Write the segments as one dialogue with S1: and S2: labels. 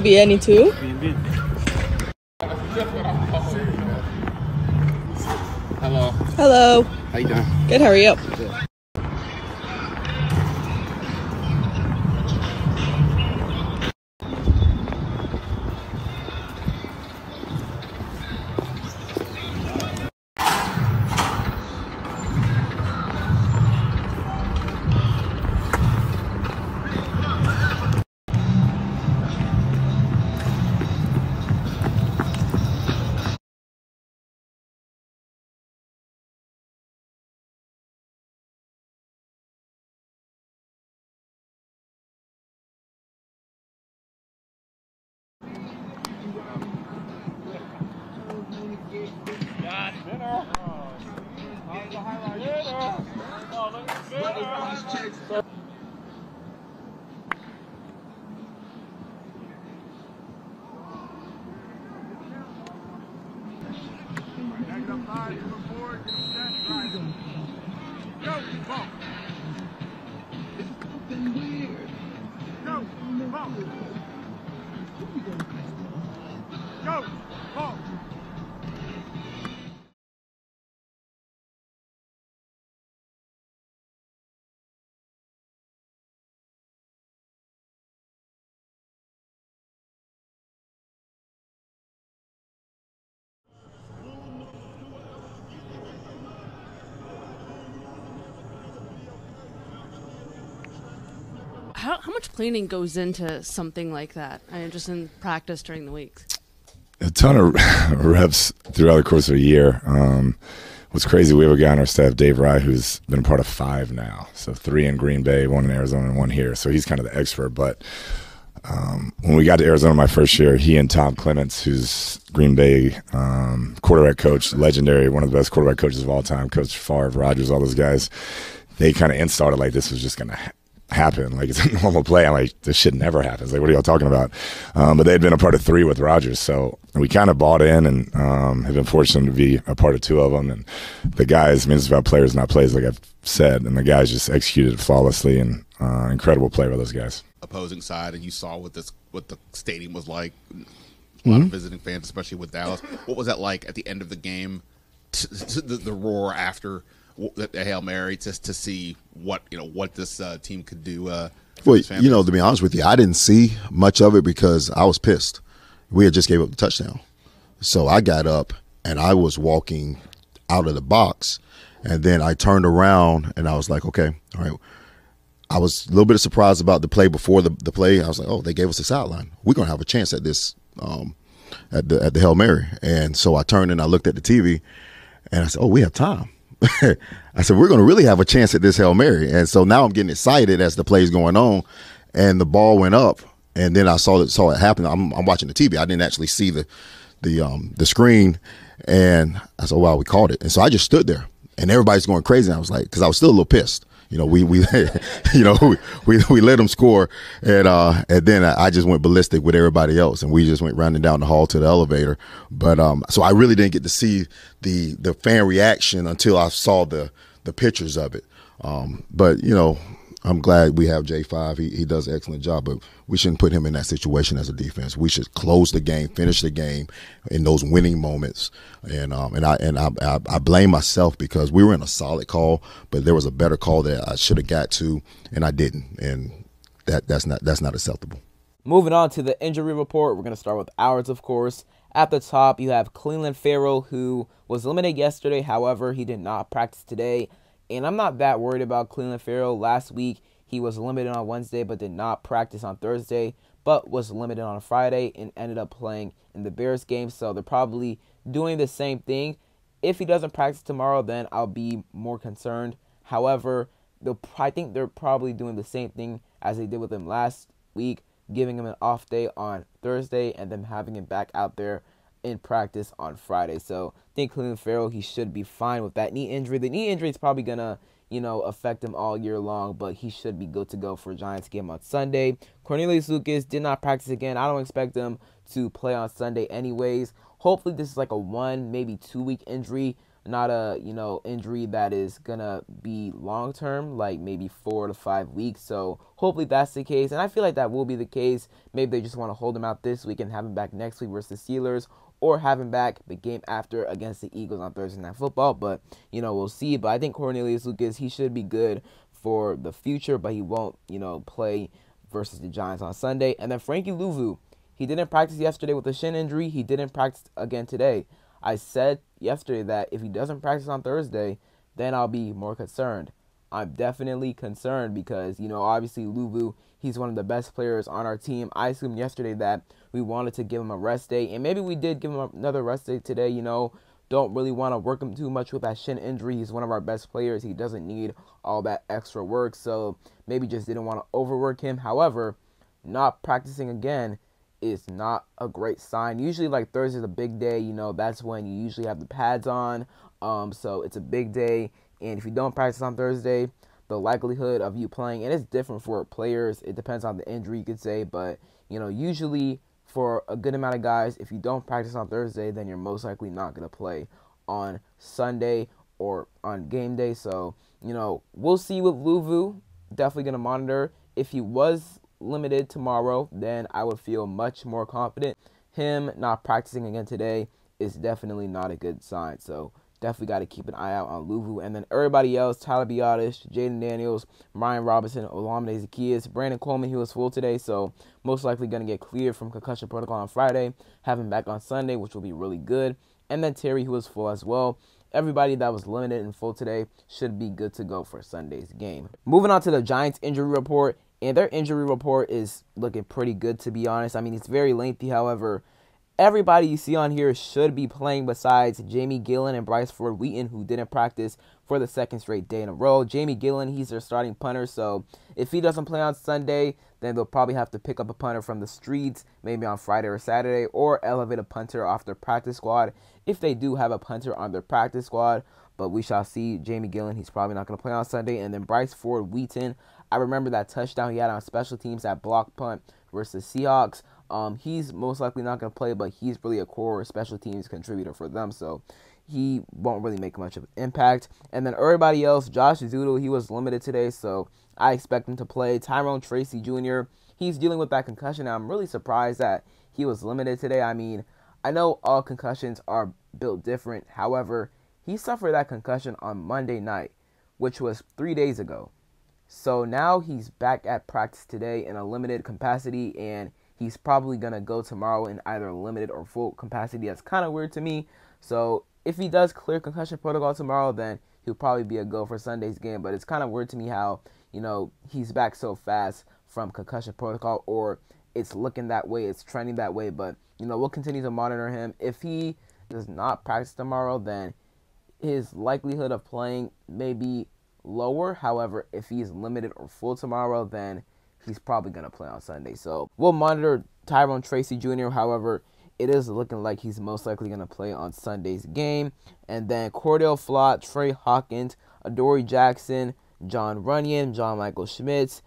S1: bien, ¿y tú?
S2: Bien, bien. Hello.
S1: Hello.
S2: How you doing?
S1: Good, how are you?
S2: Good.
S3: How much planning goes into something like that? I mean, just in practice during the weeks.
S4: A ton of reps throughout the course of a year. What's crazy, we have a guy on our staff, Dave Rye, who's been a part of 5 now. So 3 in Green Bay, 1 in Arizona, and 1 here. So he's kind of the expert. But when we got to Arizona my first year, he and Tom Clements, who's Green Bay quarterback coach, legendary, one of the best quarterback coaches of all time, Coach Favre, Rodgers, all those guys, they kind of installed it like this was just going to happen. Like, it's a normal play. I'm like, this shit never happens. Like, what are y'all talking about? But they had been a part of 3 with Rodgers. So we kind of bought in and have been fortunate to be a part of 2 of them. And the guys, I mean, it's about players, not plays, like I've said. And the guys just executed it flawlessly, and incredible play by those guys.
S5: Opposing side, and you saw what the stadium was like. A lot of visiting fans, especially with Dallas. What was that like at the end of the game? The roar after the Hail Mary, just to see what this team could do.
S6: Well, to be honest with you, I didn't see much of it because I was pissed. We had just gave up the touchdown, so I got up and I was walking out of the box, and then I turned around and I was like, okay, all right. I was a little bit surprised about the play before the play. I was like, oh, they gave us a sideline. We're gonna have a chance at this at the Hail Mary. And so I turned and I looked at the TV, and I said, oh, we have time. I said, we're going to really have a chance at this Hail Mary. And so now I'm getting excited as the play's going on, and the ball went up, and then I saw it happen. I'm watching the TV. I didn't actually see the screen, and I said, wow, we caught it. And so I just stood there, and everybody's going crazy. And I was like, because I was still a little pissed. We we let them score, and then I just went ballistic with everybody else, and we just went running down the hall to the elevator. But so I really didn't get to see the fan reaction until I saw the pictures of it. But I'm glad we have J5. He does an excellent job, but we shouldn't put him in that situation as a defense. We should close the game, finish the game in those winning moments. And I blame myself because we were in a solid call, but there was a better call that I should have got to, and I didn't. And that's not acceptable.
S7: Moving on to the injury report, we're going to start with ours, of course. At the top, you have Clelin Ferrell, who was limited yesterday. However, he did not practice today. And I'm not that worried about Clelin Ferrell. Last week, he was limited on Wednesday but did not practice on Thursday, but was limited on Friday and ended up playing in the Bears game. So they're probably doing the same thing. If he doesn't practice tomorrow, then I'll be more concerned. However, I think they're probably doing the same thing as they did with him last week, giving him an off day on Thursday and then having him back out there in practice on Friday. So I think Clelin Ferrell, he should be fine with that knee injury. The knee injury is probably going to, affect him all year long, but he should be good to go for Giants game on Sunday. Cornelius Lucas did not practice again. I don't expect him to play on Sunday anyways. Hopefully this is like a 1, maybe 2 week injury. not a, injury that is going to be long term, like maybe 4 to 5 weeks. So hopefully that's the case. And I feel like that will be the case. Maybe they just want to hold him out this week and have him back next week versus the Steelers, or have him back the game after against the Eagles on Thursday Night Football. But, we'll see. But I think Cornelius Lucas, he should be good for the future, but he won't, play versus the Giants on Sunday. And then Frankie Louvu, he didn't practice yesterday with a shin injury. He didn't practice again today. I said yesterday that if he doesn't practice on Thursday, then I'll be more concerned. I'm definitely concerned because, obviously Louvu, he's one of the best players on our team. I assumed yesterday that we wanted to give him a rest day, and maybe we did give him another rest day today. Don't really want to work him too much with that shin injury. He's one of our best players. He doesn't need all that extra work, so maybe just didn't want to overwork him. However, not practicing again is not a great sign. Usually, like, Thursday's a big day. That's when you usually have the pads on. So it's a big day, and if you don't practice on Thursday, the likelihood of you playing, and it's different for players. It depends on the injury, you could say, but usually for a good amount of guys, if you don't practice on Thursday, then you're most likely not going to play on Sunday or on game day. So, we'll see with Louvu. Definitely going to monitor. If he was limited tomorrow, then I would feel much more confident. Him not practicing again today is definitely not a good sign. So, definitely got to keep an eye out on Louvu. And then everybody else, Tyler Biadasz, Jayden Daniels, Ryan Robinson, Olamide Zaccheaus, Brandon Coleman, he was full today, so most likely going to get cleared from concussion protocol on Friday, have him back on Sunday, which will be really good. And then Terry, who was full as well. Everybody that was limited and full today should be good to go for Sunday's game. Moving on to the Giants injury report, and their injury report is looking pretty good, to be honest. I mean, it's very lengthy, however. Everybody you see on here should be playing besides Jamie Gillan and Bryce Ford Wheaton, who didn't practice for the second straight day in a row. Jamie Gillan, he's their starting punter, so if he doesn't play on Sunday, then they'll probably have to pick up a punter from the streets, maybe on Friday or Saturday, or elevate a punter off their practice squad if they do have a punter on their practice squad. But we shall see. Jamie Gillan, he's probably not going to play on Sunday. And then Bryce Ford Wheaton, I remember that touchdown he had on special teams, that block punt versus Seahawks. He's most likely not going to play, but he's really a core special teams contributor for them, so he won't really make much of an impact. And then everybody else, Josh Zoodle, he was limited today, so I expect him to play. Tyrone Tracy Jr., he's dealing with that concussion. I'm really surprised that he was limited today. I mean, I know all concussions are built different. However, he suffered that concussion on Monday night, which was 3 days ago. So now he's back at practice today in a limited capacity, and he's probably going to go tomorrow in either limited or full capacity. That's kind of weird to me. So if he does clear concussion protocol tomorrow, then he'll probably be a go for Sunday's game. But it's kind of weird to me how, he's back so fast from concussion protocol, or it's looking that way, it's trending that way. But, we'll continue to monitor him. If he does not practice tomorrow, then his likelihood of playing may be lower. However, if he's limited or full tomorrow, then he's probably going to play on Sunday. So we'll monitor Tyrone Tracy Jr. However, it is looking like he's most likely going to play on Sunday's game. And then Cordell Flott, Trey Hawkins, Adoree Jackson, John Runyon, John Michael Schmitz,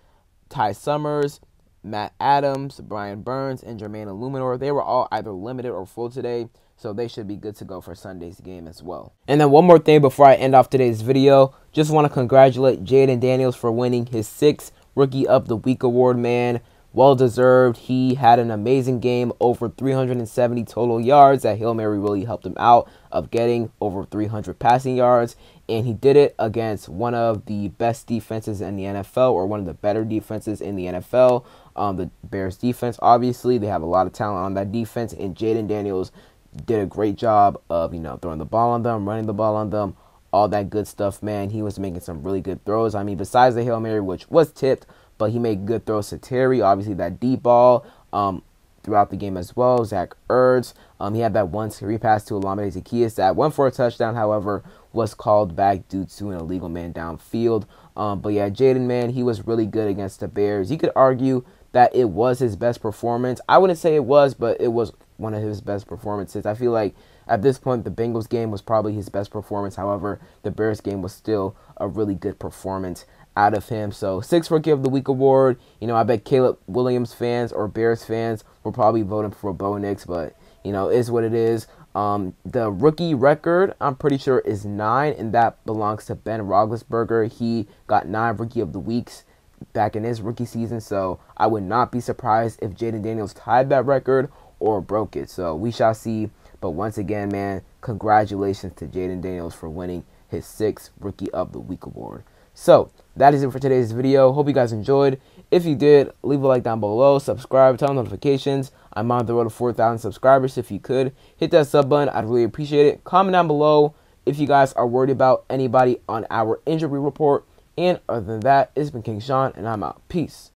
S7: Ty Summers, Matt Adams, Brian Burns, and Jermaine Illuminor, they were all either limited or full today, so they should be good to go for Sunday's game as well. And then one more thing before I end off today's video, just want to congratulate Jayden Daniels for winning his 6th Rookie of the Week award, man. Well deserved. He had an amazing game, over 370 total yards. That Hail Mary really helped him out of getting over 300 passing yards. And he did it against one of the best defenses in the NFL, or one of the better defenses in the NFL. The Bears defense, obviously, they have a lot of talent on that defense. And Jayden Daniels did a great job of, throwing the ball on them, running the ball on them, all that good stuff, man. He was making some really good throws. I mean, besides the Hail Mary, which was tipped, but he made good throws to Terry. Obviously, that deep ball throughout the game as well. Zach Ertz, he had that one screen pass to Olamide Zaccheaus that went for a touchdown, however, was called back due to an illegal man downfield. But yeah, Jayden, man, he was really good against the Bears. You could argue that it was his best performance. I wouldn't say it was, but it was one of his best performances. I feel like at this point, the Bengals game was probably his best performance. However, the Bears game was still a really good performance out of him. So 6th Rookie of the Week award. I bet Caleb Williams fans or Bears fans were probably voting for Bo Nix, but is what it is. The rookie record, I'm pretty sure, is 9, and that belongs to Ben Roethlisberger. He got 9 Rookie of the Weeks back in his rookie season, so I would not be surprised if Jayden Daniels tied that record or broke it. So we shall see. But once again, man, congratulations to Jayden Daniels for winning his 6th Rookie of the Week award. So that is it for today's video. Hope you guys enjoyed. If you did, leave a like down below, subscribe, turn on notifications. I'm on the road to 4,000 subscribers. If you could, hit that sub button. I'd really appreciate it. Comment down below if you guys are worried about anybody on our injury report. And other than that, it's been King Sean, and I'm out. Peace.